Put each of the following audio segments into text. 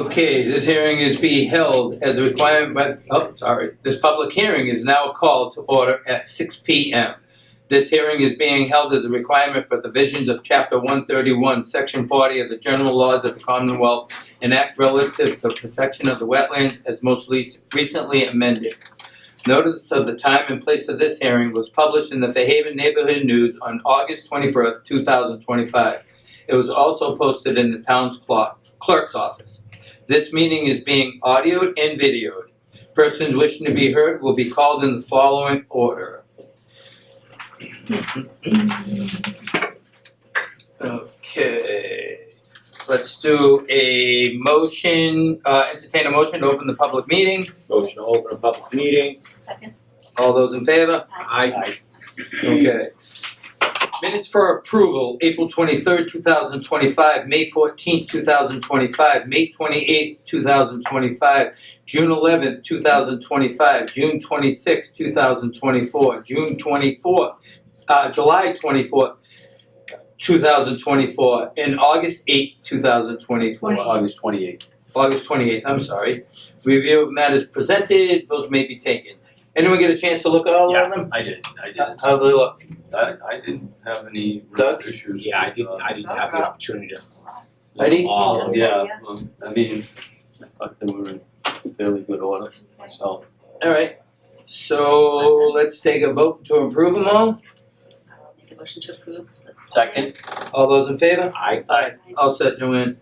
Okay, this hearing is being held as a requirement by, this public hearing is now called to order at 6 p.m. This hearing is being held as a requirement for the provisions of Chapter 131, Section 40 of the General Laws of the Commonwealth, an act relative to the protection of the wetlands as most recently amended. Notice of the time and place of this hearing was published in the Fairhaven Neighborhood News on August 21st, 2025. It was also posted in the town's clerk's office. This meeting is being audioed and videoed. Persons wishing to be heard will be called in the following order. Okay, let's do a motion, entertain a motion to open the public meeting. Motion to open a public meeting. Second. All those in favor? Aye. Okay. Minutes for approval, April 23rd, 2025, May 14th, 2025, May 28th, 2025, June 11th, 2025, June 26th, 2024, June 24th, July 24th, 2024, and August 8th, 2024. August 28th. August 28th, I'm sorry. Review of matters presented, votes may be taken. Anyone get a chance to look at all of them? I did. How do they look? I didn't have any Doug? issues. Yeah, I didn't have the opportunity to. Ready? All of them. Yeah, I mean, I thought they were in fairly good order myself. Alright, so let's take a vote to approve them all. Make a motion to approve. Second. All those in favor? Aye. Aye. All set, Joanne.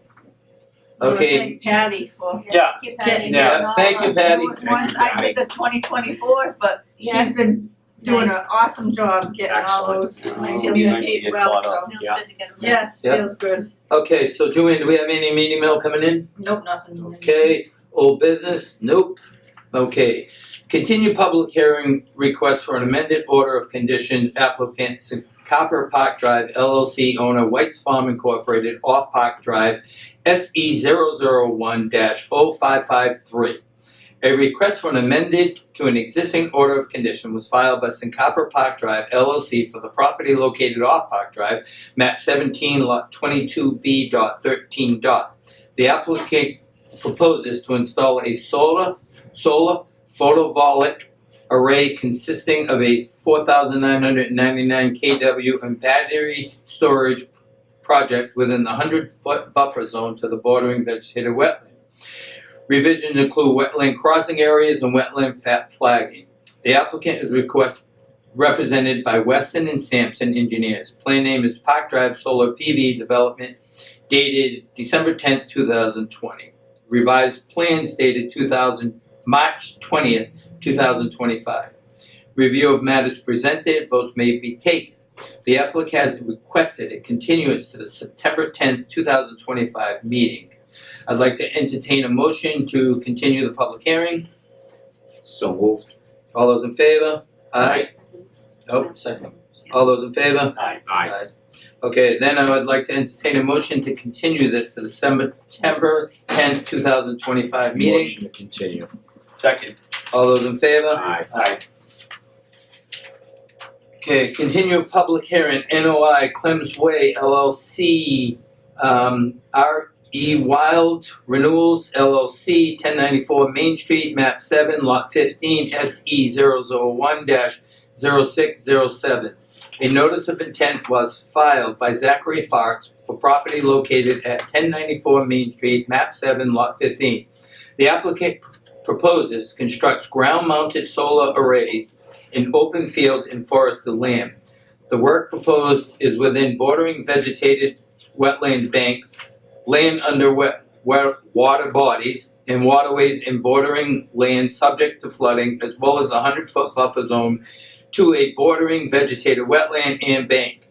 Okay, Thank Patty for Yeah. Thank you, getting Patty. Yeah. all Thank you, of Patty. those ones. I did the 2024s, but she's been doing an awesome job getting all those. Excellent. I Nice to communicate get well, caught so. up. Feels Yeah. good to get them. Yes, Yep. feels good. okay, so Joanne, do we have any meeting mail coming in? Nope, nothing. Okay, old business? Nope. Okay, continue public hearing request for an amended order of conditions applicant Copper Park Drive LLC owner White's Farm Incorporated off Park Drive SE 001-0553. A request for an amended to an existing order of condition was filed by Copper Park Drive LLC for the property located off Park Drive, map 17 lot 22B.13. The applicant proposes to install a solar photovoltaic array consisting of a 4,999 kW and battery storage project within the 100-foot buffer zone to the bordering vegetated wetland. Revisions include wetland crossing areas and wetland flagging. The applicant is represented by Weston and Sampson engineers. Plan name is Park Drive Solar PV Development, dated December 10th, 2020. Revised plans dated March 20th, 2025. Review of matters presented, votes may be taken. The applicant has requested a continuance to the September 10th, 2025 meeting. I'd like to entertain a motion to continue the public hearing. So moved. All those in favor? Aye. Oh, second. All those in favor? Aye. Aye. Okay, then I would like to entertain a motion to continue this to the September 10th, 2025 meeting. Motion to continue. Second. All those in favor? Aye. Aye. Okay, continue public hearing, NOI Clems Way LLC, R.E. Wild Renewals LLC, 1094 Main Street, map 7, lot 15, SE 001-0607. A notice of intent was filed by Zachary Farks for property located at 1094 Main Street, map 7, lot 15. The applicant proposes to construct ground-mounted solar arrays in open fields and forested land. The work proposed is within bordering vegetated wetland bank, land under water bodies, and waterways in bordering land subject to flooding, as well as a 100-foot buffer zone to a bordering vegetated wetland and bank.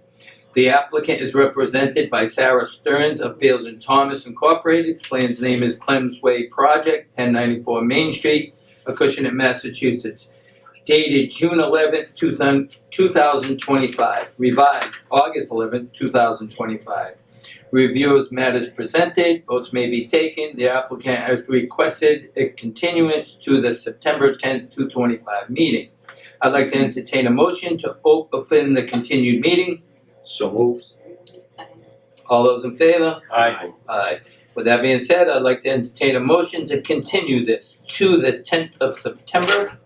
The applicant is represented by Sarah Stearns of Beals and Thomas Incorporated. Plan's name is Clems Way Project, 1094 Main Street, Acushnet, Massachusetts. Dated June 11th, 2025. Revised August 11th, 2025. Reviews matters presented, votes may be taken. The applicant has requested a continuance to the September 10th, 2025 meeting. I'd like to entertain a motion to open the continued meeting. So moved. All those in favor? Aye. Aye. With that being said, I'd like to entertain a motion to continue this to the 10th of September.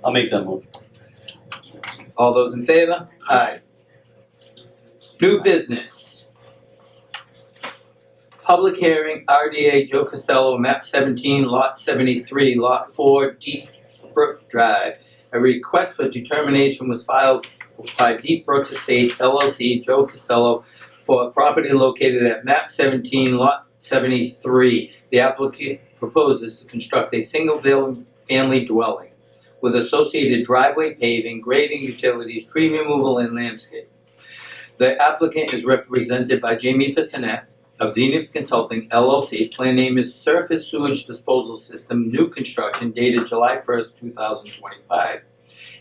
I'll make that motion. All those in favor? Aye. New business. Public hearing, RDA Joe Costello, map 17, lot 73, lot 4, Deep Brook Drive. A request for determination was filed by Deep Brook Estates LLC, Joe Costello, for a property located at map 17, lot 73. The applicant proposes to construct a single-family dwelling with associated driveway paving, grading, utilities, tree removal, and landscape. The applicant is represented by Jamie Bissonette of Zenith Consulting LLC. Plan name is Surface Sewage Disposal System, new construction, dated July 1st, 2025.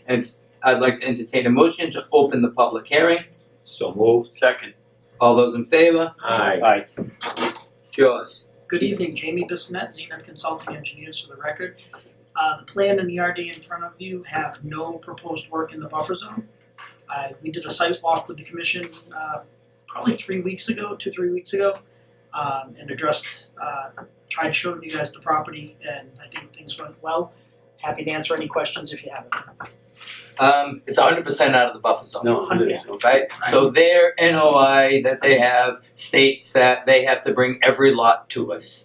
And I'd like to entertain a motion to open the public hearing. So moved. Second. All those in favor? Aye. It's yours. Good evening, Jamie Bissonette, Zenith Consulting Engineers for the record. The plan and the RD in front of you have no proposed work in the buffer zone. We did a site walk with the commission probably 3 weeks ago, 2-3 weeks ago, and tried to show you guys the property, and I think things went well. Happy to answer any questions if you have any. It's 100% out of the buffer zone. No, 100%. Right? So their NOI that they have states that they have to bring every lot to us.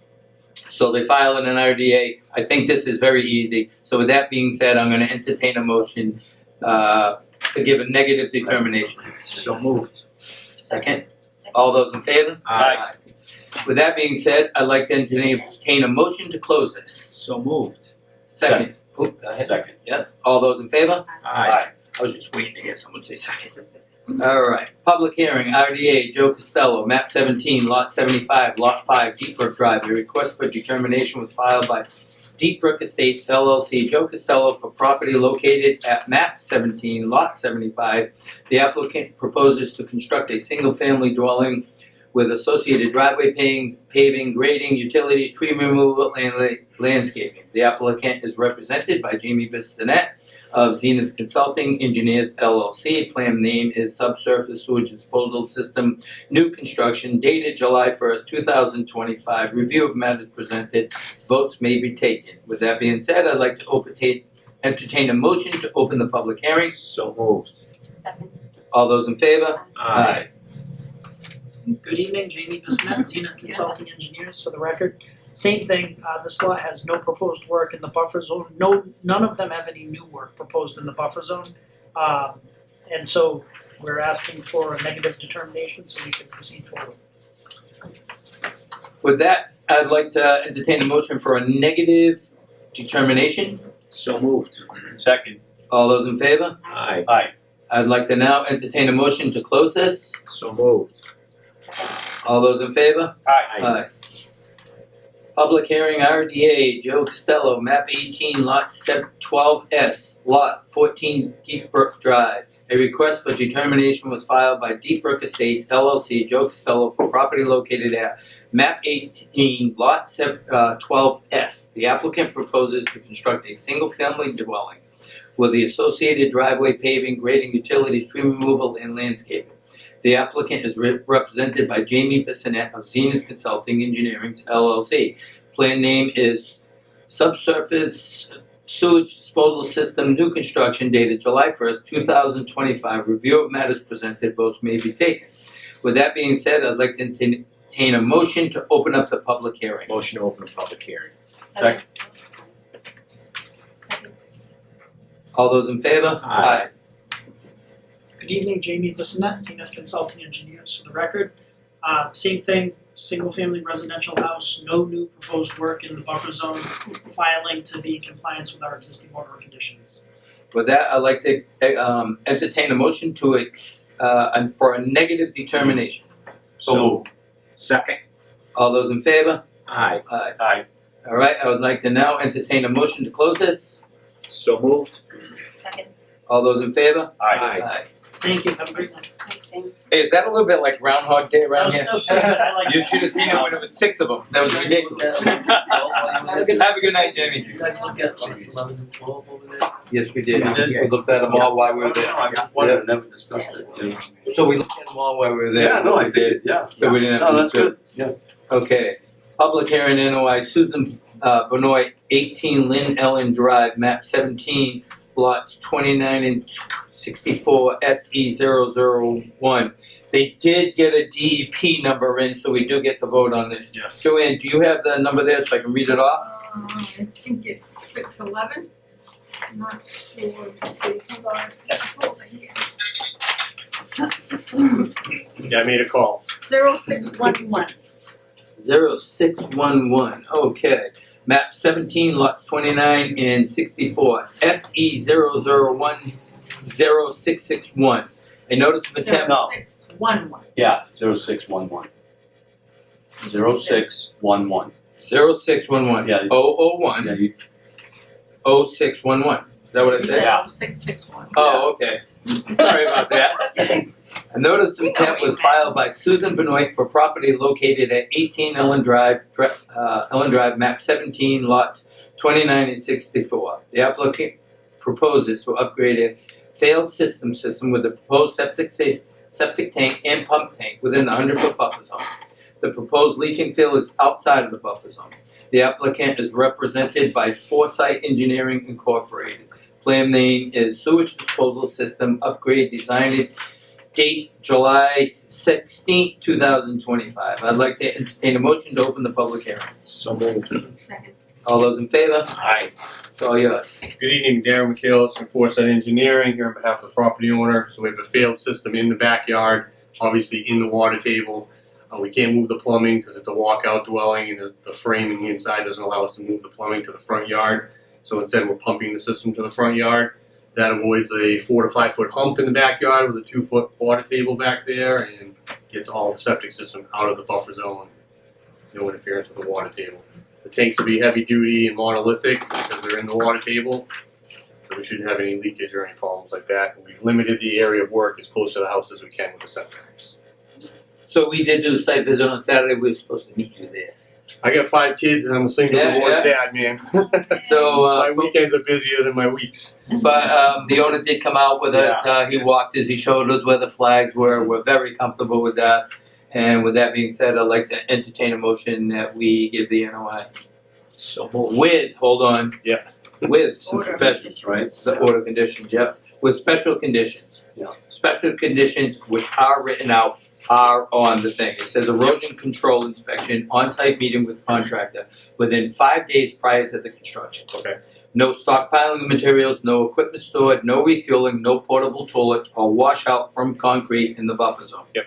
So they file in an RDA. I think this is very easy. So with that being said, I'm gonna entertain a motion to give a negative determination. So moved. Second, all those in favor? Aye. With that being said, I'd like to entertain a motion to close this. So moved. Second, go ahead. Second. Yep, all those in favor? Aye. I was just waiting to hear someone say second. Alright, public hearing, RDA, Joe Costello, map 17, lot 75, lot 5, Deep Brook Drive. A request for determination was filed by Deep Brook Estates LLC, Joe Costello, for property located at map 17, lot 75. The applicant proposes to construct a single-family dwelling with associated driveway paving, grading, utilities, tree removal, and landscaping. The applicant is represented by Jamie Bissonette of Zenith Consulting Engineers LLC. Plan name is Subsurface Sewage Disposal System, new construction, dated July 1st, 2025. Review of matters presented. Votes may be taken. With that being said, I'd like to entertain a motion to open the public hearing. So moved. Second. All those in favor? Good evening, Jamie Bissonette, Zenith Consulting Engineers for the record. Same thing, this lot has no proposed work in the buffer zone. None of them have any new work proposed in the buffer zone. And so we're asking for a negative determination so we can proceed forward. With that, I'd like to entertain a motion for a negative determination. So moved. Second. All those in favor? Aye. Aye. I'd like to now entertain a motion to close this. So moved. All those in favor? Aye. Public hearing, RDA, Joe Costello, map 18, lot 12S, lot 14, Deep Brook Drive. A request for determination was filed by Deep Brook Estates LLC, Joe Costello, for property located at map 18, lot 12S. The applicant proposes to construct a single-family dwelling with the associated driveway paving, grading, utilities, tree removal, and landscaping. The applicant is represented by Jamie Bissonette of Zenith Consulting Engineering LLC. Plan name is Subsurface Sewage Disposal System, new construction, dated July 1st, 2025. Review of matters presented, votes may be taken. With that being said, I'd like to entertain a motion to open up the public hearing. Motion to open a public hearing. Second. All those in favor? Aye. Good evening, Jamie Bissonette, Zenith Consulting Engineers for the record. Same thing, single-family residential house, no new proposed work in the buffer zone, filing to be in compliance with our existing order of conditions. With that, I'd like to entertain a motion to for a negative determination. So moved. Second. All those in favor? Aye. Aye. Aye. All right, I would like to now entertain a motion to close this. So moved. Second. All those in favor? Aye. Thank you, have a great night. Thanks, Jamie. Hey, is that a little bit like Groundhog Day around here? That was pretty good, I like You that. should have seen it when it was 6 of them. That was ridiculous. Have a good Have a good night, Jamie. You guys look at lots 11 and 12 over there? Yes, we did. You did? We looked at them all while we were there. I just wanted to never discuss it. So we looked at them all while we were there. Yeah, no, I think, yeah. So we didn't have No, to that's do- good, yeah. Okay, public hearing NOI, Susan Benoit, 18 Lynn Ellen Drive, map 17, lots 29 and 64, SE 001. They did get a DEP number in, so we do get to vote on this. Yes. Joanne, do you have the number there so I can read it off? I think it's 611. I'm not sure, let's see, hold on, I've got the folder here. Yeah, I made a call. 0611. 0611, okay. Map 17, lots 29 and 64, SE 001 0661. A notice of intent. No. 0611. Yeah, 0611. 0611. 0611. Yeah. 001 Yeah, you, 0611. Is that what I said? Yeah. 0661. Oh, okay. Sorry about that. A notice of We know intent what you was meant. filed by Susan Benoit for property located at 18 Ellen Drive, map 17, lot 29 and 64. The applicant proposes to upgrade a failed system with a proposed septic tank and pump tank within the 100-foot buffer zone. The proposed leaching field is outside of the buffer zone. The applicant is represented by Foresight Engineering Incorporated. Plan name is sewage disposal system upgrade designed date July 16th, 2025. I'd like to entertain a motion to open the public hearing. So moved. Second. All those in favor? Aye. It's all yours. Good evening, Darren McKellis from Foresight Engineering here on behalf of the property owner. So we have a failed system in the backyard, obviously in the water table. We can't move the plumbing because it's a walkout dwelling and the framing inside doesn't allow us to move the plumbing to the front yard. So instead we're pumping the system to the front yard. That avoids a 4 to 5 foot hump in the backyard with a 2 foot water table back there and gets all the septic system out of the buffer zone. No interference with the water table. The tanks will be heavy duty and monolithic because they're in the water table. So we shouldn't have any leakage or any problems like that. And we've limited the area of work as close to the house as we can with the setbacks. So we did do a site visit on Saturday. We were supposed to meet you there. I got 5 kids and I'm a single Yeah, divorced dad, man. So, My weekends are busier than my weeks. but the owner did come out with us. He walked us. He showed us where the flags were. We're very comfortable with that. And with that being said, I'd like to entertain a motion that we give the NOI So moved. with, hold on. Yeah. With some Order. special, right? the order conditions, yep. With special conditions. Yeah. Special conditions which are written out are on the thing. It says erosion control inspection, on-site meeting with contractor within 5 days prior to the construction. Okay. No stockpiling of materials, no equipment stored, no refueling, no portable toilets or washout from concrete in the buffer zone. Yep.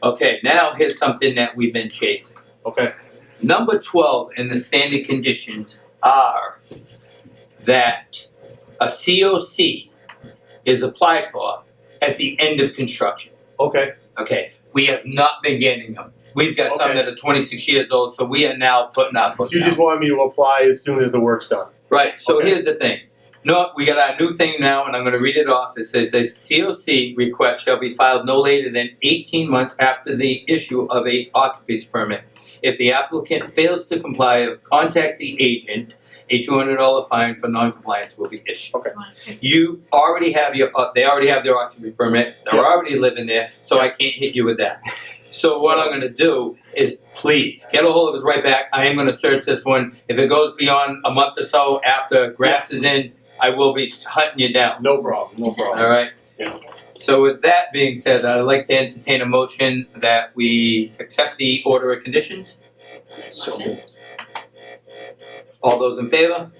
Okay, now here's something that we've been chasing. Okay. Number 12 in the standard conditions are that a COC is applied for at the end of construction. Okay. Okay, we have not been getting them. We've got some Okay. that are 26 years old, so we are now putting our foot So you down. just want me to apply as soon as the work's done? Right, so Okay. here's the thing. No, we got our new thing now, and I'm gonna read it off. It says, a COC request shall be filed no later than 18 months after the issue of a occupancy permit. If the applicant fails to comply, contact the agent. A $200 fine for non-compliance will be issued. You already have they already have their occupancy permit. They're already living there, so I can't hit you with that. So what I'm gonna do is, please, get a hold of us right back. I am gonna search this one. If it goes beyond a month or so after grass is in, I will be hunting you down. No problem, no problem. All right? Yeah. So with that being said, I'd like to entertain a motion that we accept the order of conditions. So moved. All those in favor?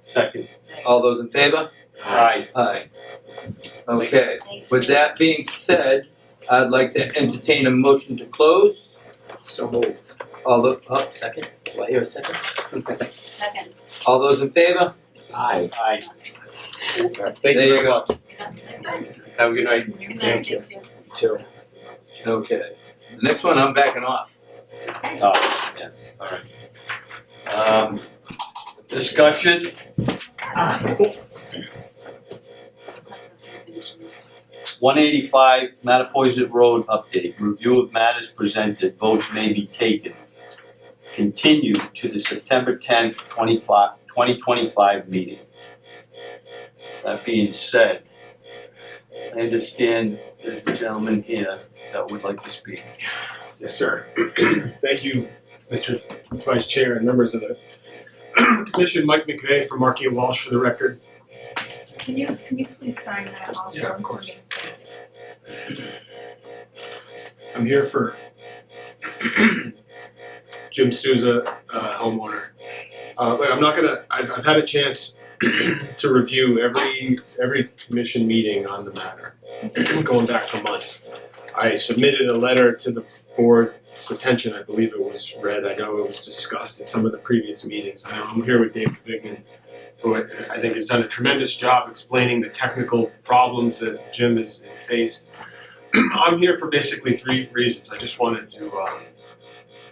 Second. All those in favor? Aye. Aye. Okay, with that being said, I'd like to entertain a motion to close. So moved. Second? Do I hear a second? Second. All those in favor? Aye. Aye. Thank There you you very go. much. Have a good night. Thank you. Two. Okay. The next one, I'm backing off. Yes, all right. Discussion, 185 Mattapoisett Road update, review of matters presented, votes may be taken. Continue to the September 10th, 2025 meeting. That being said, I understand there's a gentleman here that would like to speak. Yes, sir. Thank you, Mr. Vice Chair and members of the Commission. Mike McVeigh from Markey and Walsh for the record. Can you please sign that also? Yeah, of course. I'm here for Jim Souza, homeowner. I'm not gonna. I've had a chance to review every commission meeting on the matter, going back for months. I submitted a letter to the board's attention. I believe it was read. I know it was discussed in some of the previous meetings. I'm here with David Bigman, who I think has done a tremendous job explaining the technical problems that Jim has faced. I'm here for basically 3 reasons. I just wanted to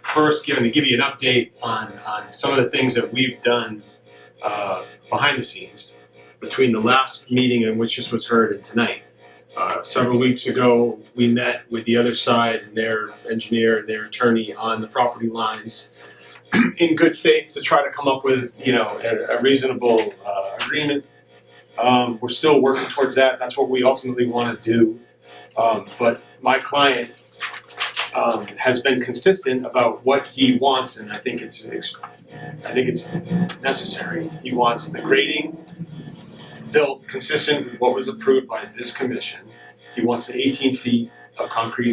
first give you an update on some of the things that we've done behind the scenes between the last meeting in which this was heard and tonight. Several weeks ago, we met with the other side and their engineer and their attorney on the property lines in good faith to try to come up with, a reasonable agreement. We're still working towards that. That's what we ultimately want to do. But my client has been consistent about what he wants, and I think it's necessary. He wants the grading built consistent with what was approved by this commission. He wants the 18 feet of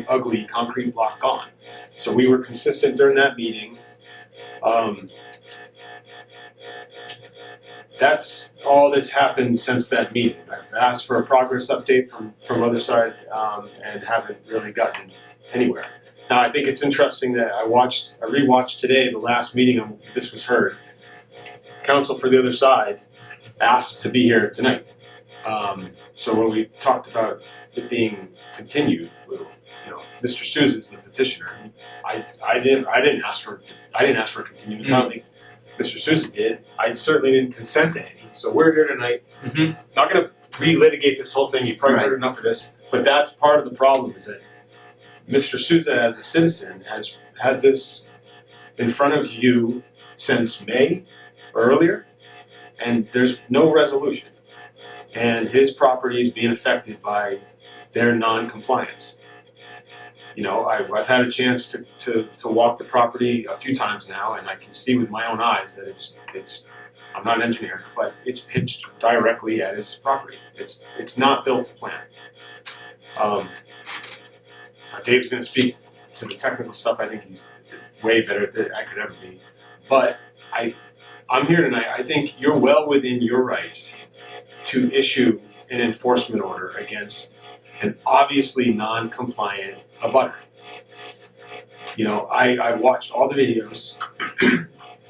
ugly concrete block gone. So we were consistent during that meeting. That's all that's happened since that meeting. I've asked for a progress update from other side and haven't really gotten anywhere. Now I think it's interesting that I rewatched today the last meeting this was heard. Counsel for the other side asked to be here tonight. So when we talked about it being continued, Mr. Souza's the petitioner. I didn't ask for a continuance. I don't think Mr. Souza did. I certainly didn't consent to any. So we're here tonight. Not going to relitigate this whole thing. You probably heard enough of this. But that's part of the problem is that Mr. Souza, as a citizen, has had this in front of you since May or earlier, and there's no resolution. And his property is being affected by their non-compliance. I've had a chance to walk the property a few times now, and I can see with my own eyes that it's I'm not an engineer, but it's pitched directly at his property. It's not built to plan. Dave's going to speak to the technical stuff. I think he's way better than I could ever be. But I'm here tonight. I think you're well within your rights to issue an enforcement order against an obviously non-compliant abutter. I watched all the videos,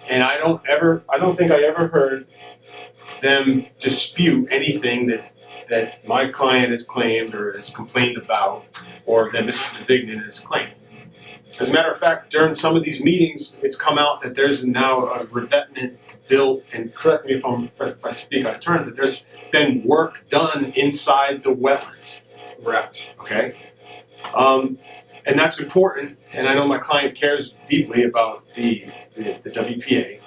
and I don't think I ever heard them dispute anything that my client has claimed or has complained about, or that Mr. DeVignan has claimed. As a matter of fact, during some of these meetings, it's come out that there's now a revetment built, and correct me if I speak out of turn, that there's been work done inside the wetlands. Correct. Okay. And that's important, and I know my client cares deeply about the WPA.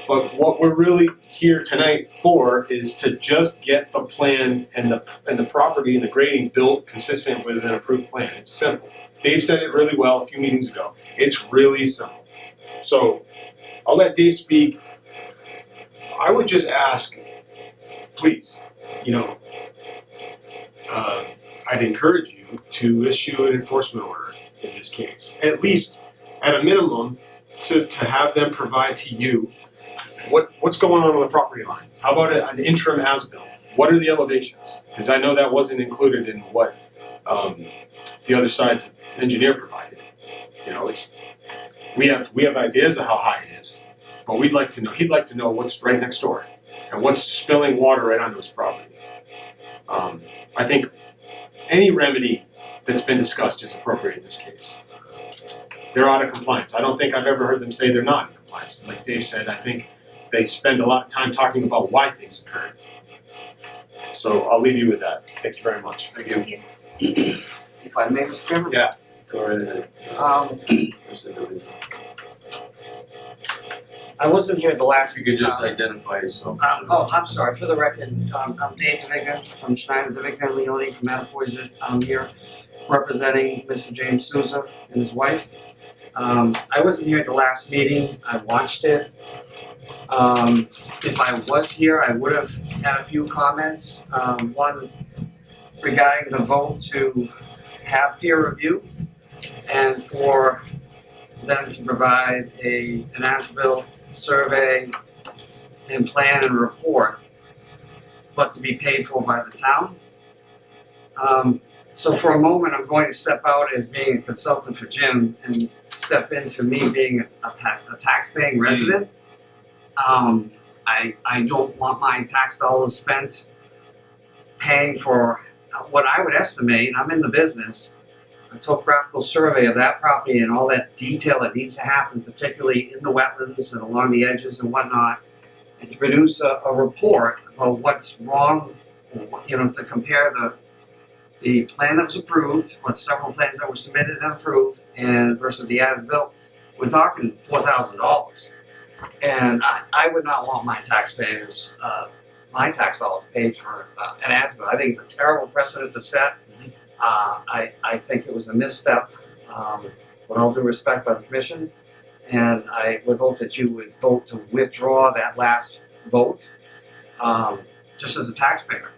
But what we're really here tonight for is to just get the plan and the property and the grading built consistent with an approved plan. It's simple. Dave said it really well a few meetings ago. It's really simple. So I'll let Dave speak. I would just ask, please, I'd encourage you to issue an enforcement order in this case. At least, at a minimum, to have them provide to you what's going on the property line. How about an interim as-built? What are the elevations? Because I know that wasn't included in what the other side's engineer provided. We have ideas of how high it is, but he'd like to know what's right next door and what's spilling water right onto his property. I think any remedy that's been discussed is appropriate in this case. They're out of compliance. I don't think I've ever heard them say they're not in compliance. Like Dave said, I think they spend a lot of time talking about why things occurred. So I'll leave you with that. Thank you very much. Thank you. If I may, Mr. Chairman? Yeah. Go right ahead. I wasn't here at the last. If you could just identify yourself. I'm sorry, for the record, I'm Dave DeVigna from Schneider DeVigna and Leone from Mattapoisett. I'm here representing Mr. James Souza and his wife. I wasn't here at the last meeting, I watched it. If I was here, I would have had a few comments. One regarding the vote to have peer review and for them to provide an as-built survey and plan and report, but to be paid for by the town. So for a moment, I'm going to step out as being a consultant for Jim and step into me being a tax-paying resident. I don't want my tax dollars spent paying for what I would estimate, I'm in the business, a topographical survey of that property and all that detail that needs to happen, particularly in the wetlands and along the edges and whatnot, and to produce a report about what's wrong, to compare the plan that was approved, or several plans that were submitted and approved, and versus the as-built. We're talking $4,000. And I would not want my taxpayers, my tax dollars paid for an as-built. I think it's a terrible precedent to set. I think it was a misstep, with all due respect by the commission. And I would hope that you would vote to withdraw that last vote, just as a taxpayer.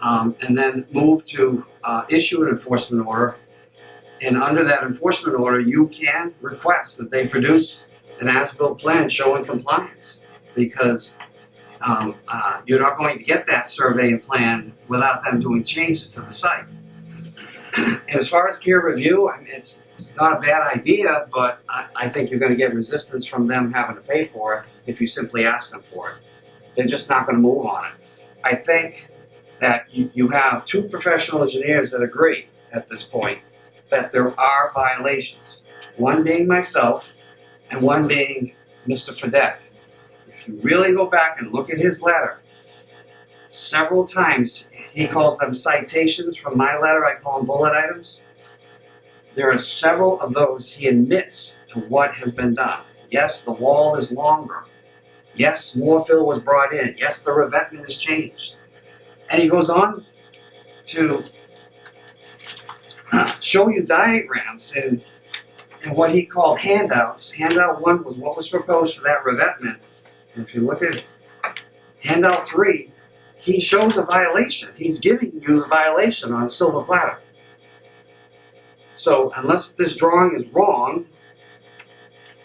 And then move to issue an enforcement order. And under that enforcement order, you can request that they produce an as-built plan showing compliance, because you're not going to get that survey and plan without them doing changes to the site. And as far as peer review, I mean, it's not a bad idea, but I think you're going to get resistance from them having to pay for it if you simply ask them for it. They're just not going to move on it. I think that you have two professional engineers that agree at this point that there are violations. One being myself, and one being Mr. Fedek. If you really go back and look at his letter, several times he calls them citations from my letter, I call them bullet items. There are several of those he admits to what has been done. Yes, the wall is longer. Yes, more fill was brought in. Yes, the revetment is changed. And he goes on to show you diagrams and what he called handouts. Handout 1 was what was proposed for that revetment. And if you look at handout 3, he shows a violation. He's giving you the violation on a silver platter. So unless this drawing is wrong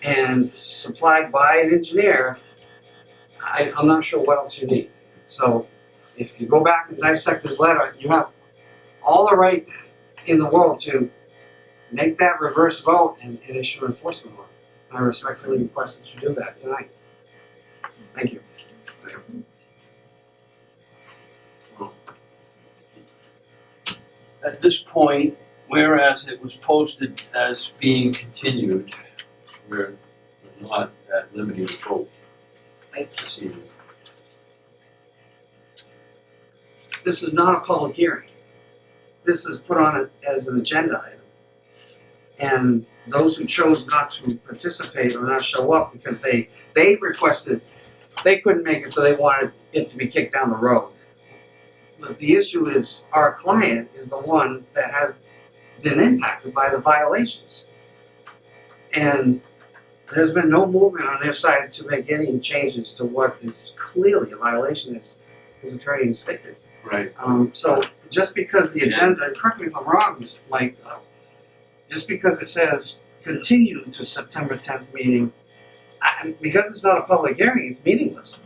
and supplied by an engineer, I'm not sure what else you need. So if you go back and dissect this letter, you have all the right in the world to make that reverse vote and issue an enforcement order. I respectfully request that you do that tonight. Thank you. At this point, whereas it was posted as being continued, we're not at liberty to vote this evening. This is not a public hearing. This is put on as an agenda item. And those who chose not to participate or not show up because they requested, they couldn't make it, so they wanted it to be kicked down the road. But the issue is our client is the one that has been impacted by the violations. And there's been no movement on their side to make any changes to what is clearly a violation, as his attorney has stated. Right. So just because the agenda, and correct me if I'm wrong, Mr. Mike, just because it says continue to September 10th meeting, because it's not a public hearing, it's meaningless.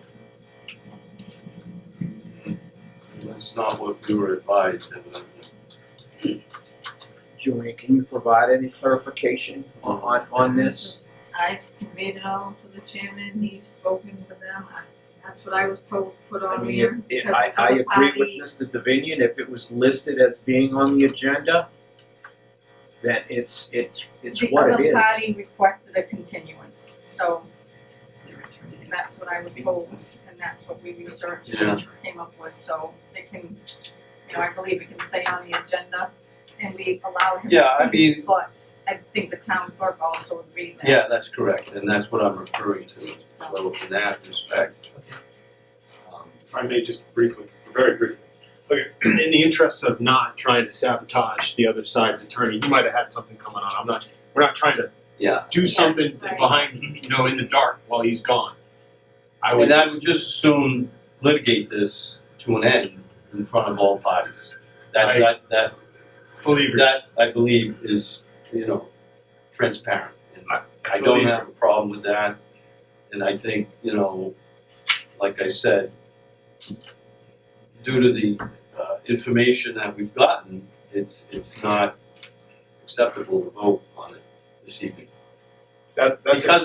That's not what we were advised. Julian, can you provide any clarification on this? I've conveyed it all to the chairman, he's spoken to them, that's what I was told to put I on mean, here. I agree with Mr. Davinian, if it was listed as being on the agenda, then it's what it The is. other party requested a continuance, so that's what I was told, and that's what we researched and came up with, so it can, I believe it can stay on the agenda, and we allow him Yeah, I to speak, mean, but I think the town clerk also agreed that. Yeah, that's correct, and that's what I'm referring to, so in that respect. If I may just briefly, very briefly. Okay, in the interests of not trying to sabotage the other side's attorney, he might have had something coming on. We're not trying to Yeah. do something right. behind, in the dark while he's gone. And I would just as soon litigate this to an end in front of all parties. That fully agree. that I believe is, transparent. And I fully don't have a problem with that. And I think, like I said, due to the information that we've gotten, it's not acceptable to vote on it this evening. That's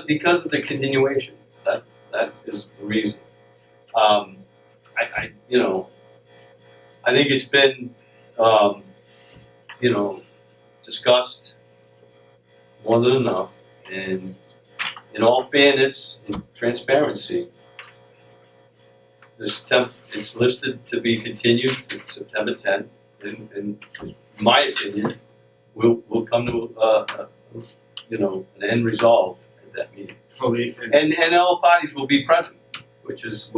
Because of the continuation. That is the reason. I think it's been discussed more than enough, and in all fairness and transparency, it's listed to be continued to September 10th, and in my opinion, we'll come to an end resolve at that meeting. fully. And all parties will be present, which is,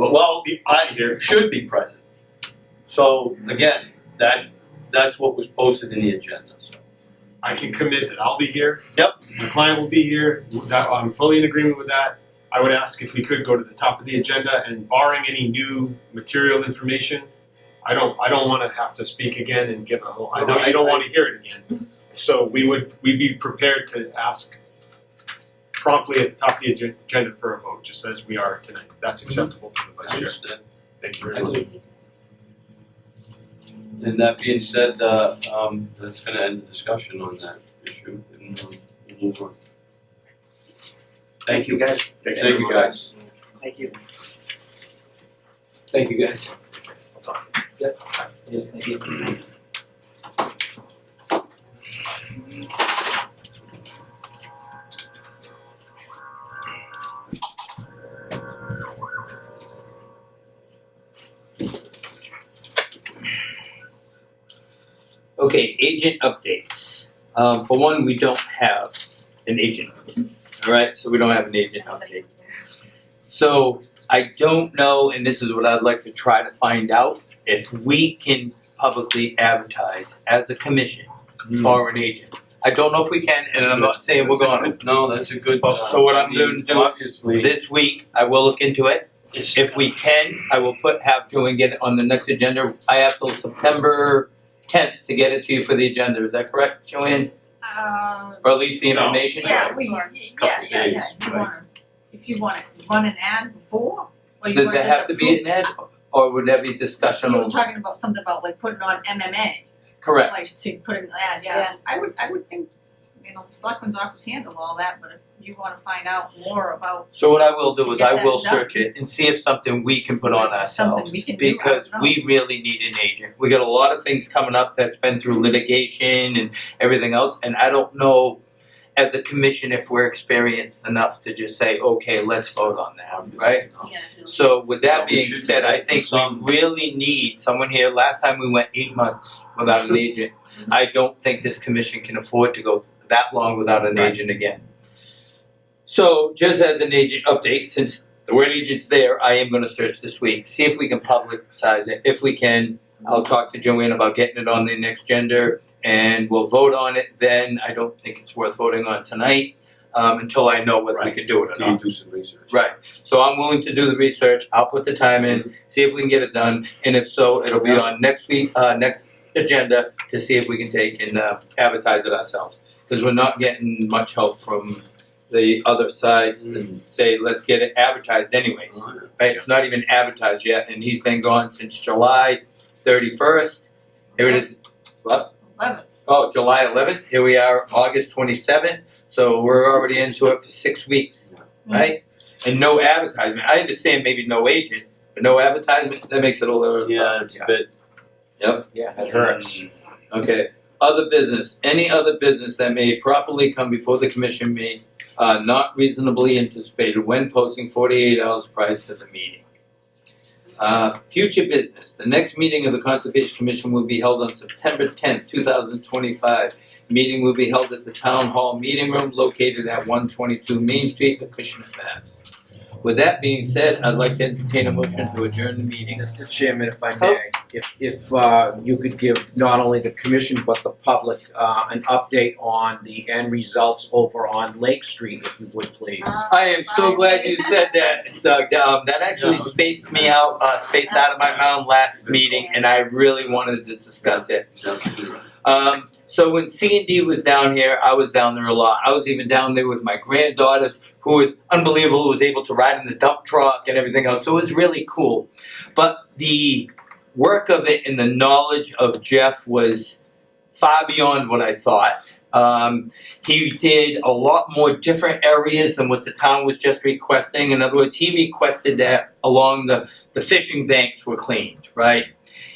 should be present. So again, that's what was posted in the agenda, so. I can commit that I'll be here. Yep. My client will be here. I'm fully in agreement with that. I would ask if we could go to the top of the agenda, and barring any new material information, I don't want to have to speak again and give a whole. I don't want to hear it again. So we'd be prepared to ask promptly at the top of the agenda for a vote, just as we are tonight. That's acceptable to the I vice chair. understand. Thank you very much. And that being said, that's gonna end the discussion on that issue, and we'll move on. Thank you. guys. Thank you, guys. Thank you. Thank you, guys. I'll talk. Yep. Yes, thank you. Okay, agent updates. For one, we don't have an agent. All right, so we don't have an agent update. So I don't know, and this is what I'd like to try to find out, if we can publicly advertise as a commission for an agent. I don't know if we can, and I'm not saying we're gonna. No, that's a good. So what I'm going to do obviously, this week, I will look into it. If we can, I will have Joanne get it on the next agenda. I have till September 10th to get it to you for the agenda. Is that correct, Joanne? Or at least the information? Yeah, Couple yeah, if you wanna run an ad before, or you Does wanna it just have to be an ad, or would that be discussion You were only? talking about something about like putting on MMA, Correct. like to put an ad, yeah. I would think, the selectmen's office handle all that, but if you wanna find out more about, So what I will do is To get I will that done. search it and see if something we can put on If it's something ourselves. we can do, I don't Because know. we really need an agent. We got a lot of things coming up that's been through litigation and everything else, and I don't know as a commission if we're experienced enough to just say, okay, let's vote on that, right? Yeah, no. So with that No, we being should said, do I that think for some. we really need someone here. Last time we went 8 months without an agent. I don't think this commission can afford to go that long without an Right. agent again. So just as an agent update, since the word agent's there, I am gonna search this week, see if we can publicize it. If we can, I'll talk to Joanne about getting it on the next agenda and we'll vote on it then. I don't think it's worth voting on tonight, until I know whether we Right. can do it or Do you not. do some research? Right, so I'm willing to do the research, I'll put the time in, see if we can get it done, and if so, it'll be on next week, next agenda to see if we can take and advertise it ourselves. Cause we're not getting much help from the other sides to say, let's get it advertised anyways. Right, it's not even advertised yet, and he's been gone since July 31st. Here it is, what? 11th. Oh, July 11th, here we are, August 27th, so we're already into it for 6 weeks, right? And no advertisement, I understand maybe no agent, but no advertisement, that makes it a little tough. Yeah, it's a bit. Yep. Yeah, it hurts. Okay, other business, any other business that may properly come before the commission may not reasonably anticipated when posting 48 hours prior to the meeting. Future business. The next meeting of the Conservation Commission will be held on September 10th, 2025. Meeting will be held at the Town Hall Meeting Room located at 122 Main Street, Acushnet, Mass. With that being said, I'd like to entertain a motion to adjourn the meeting. Mr. Chairman, if I may, if you could give not only the commission but the public an update on the end results over on Lake Street, if you would please. I am so glad you said that, Doug. That actually spaced me out, spaced out of my mind last meeting, and I really wanted to discuss it. So when C&D was down here, I was down there a lot. I was even down there with my granddaughters, who was unbelievable, who was able to ride in the dump truck and everything else. So it was really cool. But the work of it and the knowledge of Jeff was far beyond what I thought. He did a lot more different areas than what the town was just requesting. In other words, he requested that along the fishing banks were cleaned, right?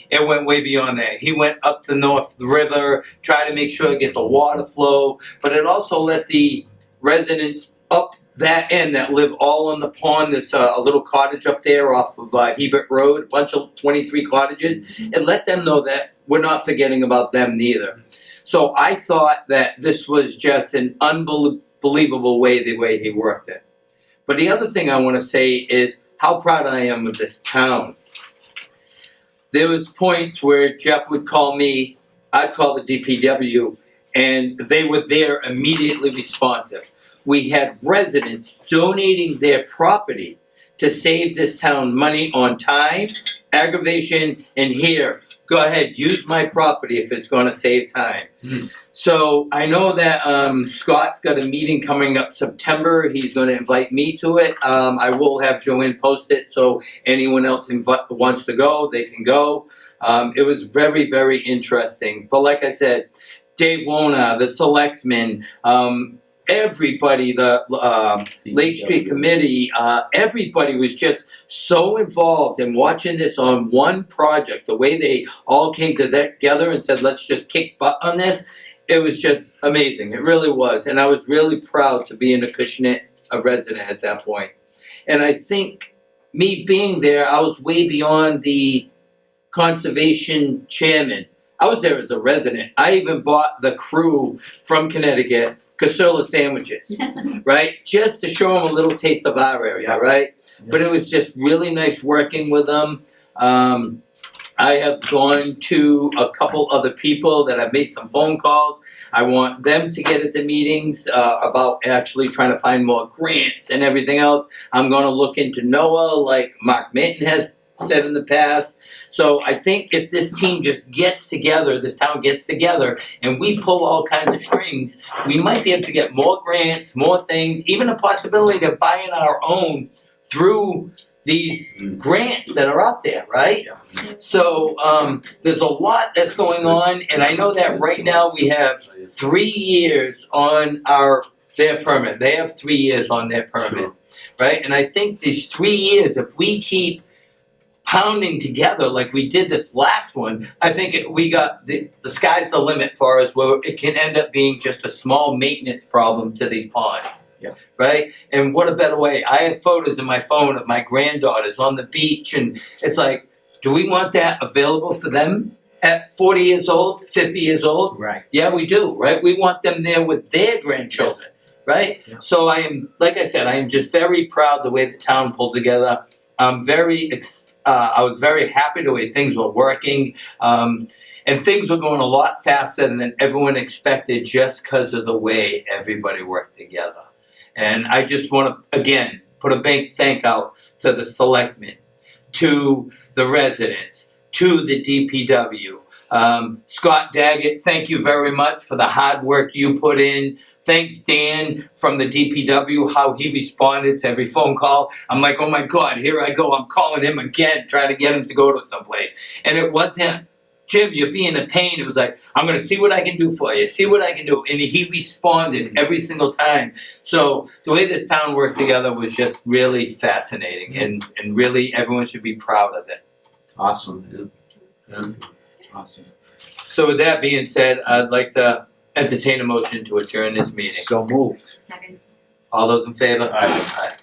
It went way beyond that. He went up the North River, tried to make sure to get the water flow, but it also let the residents up that end that live all on the pond. There's a little cottage up there off of Hebert Road, a bunch of 23 cottages. It let them know that we're not forgetting about them neither. So I thought that this was just an unbelievable way, the way he worked it. But the other thing I want to say is how proud I am of this town. There was points where Jeff would call me, I'd call the DPW, and they were there immediately responsive. We had residents donating their property to save this town money on time, aggravation, and here, go ahead, use my property if it's gonna save time. So I know that Scott's got a meeting coming up September. He's gonna invite me to it. I will have Joanne post it, so anyone else wants to go, they can go. It was very, very interesting. But like I said, Dave Wona, the selectmen, everybody, the Lake Street Committee, everybody was just so involved in watching this on one project. The way they all came together and said, let's just kick butt on this. It was just amazing. It really was. And I was really proud to be in Acushnet, a resident at that point. And I think me being there, I was way beyond the conservation chairman. I was there as a resident. I even bought the crew from Connecticut Casella sandwiches, right? Just to show them a little taste of our area, right? But it was just really nice working with them. I have gone to a couple other people that I've made some phone calls. I want them to get at the meetings about actually trying to find more grants and everything else. I'm going to look into NOAA like Mark Minton has said in the past. So I think if this team just gets together, this town gets together, and we pull all kinds of strings, we might be able to get more grants, more things, even a possibility of buying our own through these grants that are out there, right? So there's a lot that's going on, and I know that right now we have 3 years on their permit. They have 3 years on their permit, right? And I think these 3 years, if we keep pounding together like we did this last one, I think we got the sky's the limit for us, where it can end up being just a small maintenance problem to these ponds. Yeah. Right? And what a better way. I have photos in my phone of my granddaughters on the beach, and it's like, do we want that available for them at 40 years old, 50 years old? Right. Yeah, we do, right? We want them there with their grandchildren, right? Yeah. So I am, like I said, I am just very proud the way the town pulled together. I'm I was very happy the way things were working. And things were going a lot faster than everyone expected just because of the way everybody worked together. And I just want to, again, put a big thank out to the selectmen, to the residents, to the DPW. Scott Daggett, thank you very much for the hard work you put in. Thanks, Dan, from the DPW, how he responded to every phone call. I'm like, oh my God, here I go. I'm calling him again, trying to get him to go to someplace. And it wasn't, Jim, you're being a pain. It was like, I'm going to see what I can do for you, see what I can do. And he responded every single time. So the way this town worked together was just really fascinating. And really, everyone should be proud of it. Awesome. Yeah. Awesome. So with that being said, I'd like to entertain a motion to adjourn this meeting. So moved. Second. All those in favor? Aye. Aye.